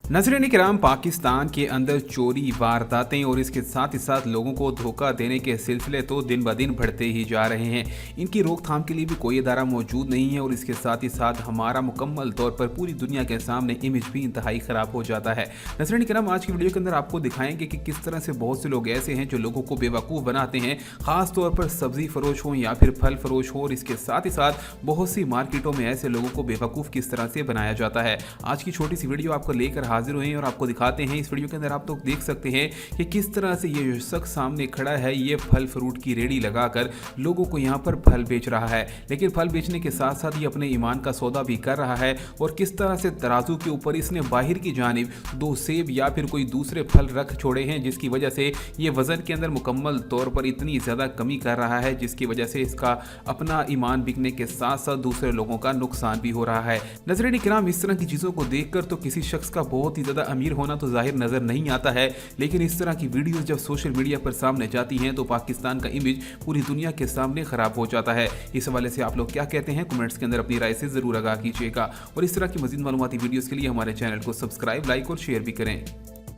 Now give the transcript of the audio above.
नजरीन किराम, पाकिस्तान के अंदर चोरी, वारदातें और इसके साथ ही साथ लोगों को धोखा देने के सिलसिले तो दिन ब दिन बढ़ते ही जा रहे हैं। इनकी रोकथाम के लिए भी कोई इदारा मौजूद नहीं है और इसके साथ ही साथ हमारा मुकम्मल तौर पर पूरी दुनिया के सामने इमेज भी इंतहाई ख़राब हो जाता है। नजरीन किराम, आज की वीडियो के अंदर आपको दिखाएंगे कि किस तरह से बहुत से लोग ऐसे हैं जो लोगों को बेवकूफ़ बनाते हैं, ख़ास तौर पर सब्ज़ी फरोश हों या फिर फल फरोश हो, और इसके साथ ही साथ बहुत सी मार्केटों में ऐसे लोगों को बेवकूफ़ किस तरह से बनाया जाता है। आज की छोटी सी वीडियो आपको लेकर हाजिर हुए हैं और आपको दिखाते हैं। इस वीडियो के अंदर आप लोग देख सकते हैं कि किस तरह से ये शख्स सामने खड़ा है, ये फल फ्रूट की रेडी लगाकर लोगों को यहाँ पर फल बेच रहा है, लेकिन फल बेचने के साथ साथ ये अपने ईमान का सौदा भी कर रहा है। और किस तरह से तराजू के ऊपर इसने बाहर की जानिब 2 सेब या फिर कोई दूसरे फल रख छोड़े हैं, जिसकी वजह से ये वजन के अंदर मुकम्मल तौर पर इतनी ज़्यादा कमी कर रहा है, जिसकी वजह से इसका अपना ईमान बिकने के साथ साथ दूसरे लोगों का नुकसान भी हो रहा है। नज़रीन किराम, इस तरह की चीज़ों को देखकर तो किसी शख्स का बहुत ही ज़्यादा अमीर होना तो जाहिर नज़र नहीं आता है, लेकिन इस तरह की वीडियोस जब सोशल मीडिया पर सामने जाती हैं तो पाकिस्तान का इमेज पूरी दुनिया के सामने ख़राब हो जाता है। इस हवाले से आप लोग क्या कहते हैं, कमेंट्स के अंदर अपनी राय से ज़रूर आगाह कीजिएगा और इस तरह की मज़ीद मालूमाती वीडियोज़ के लिए हमारे चैनल को सब्सक्राइब, लाइक और शेयर भी करें।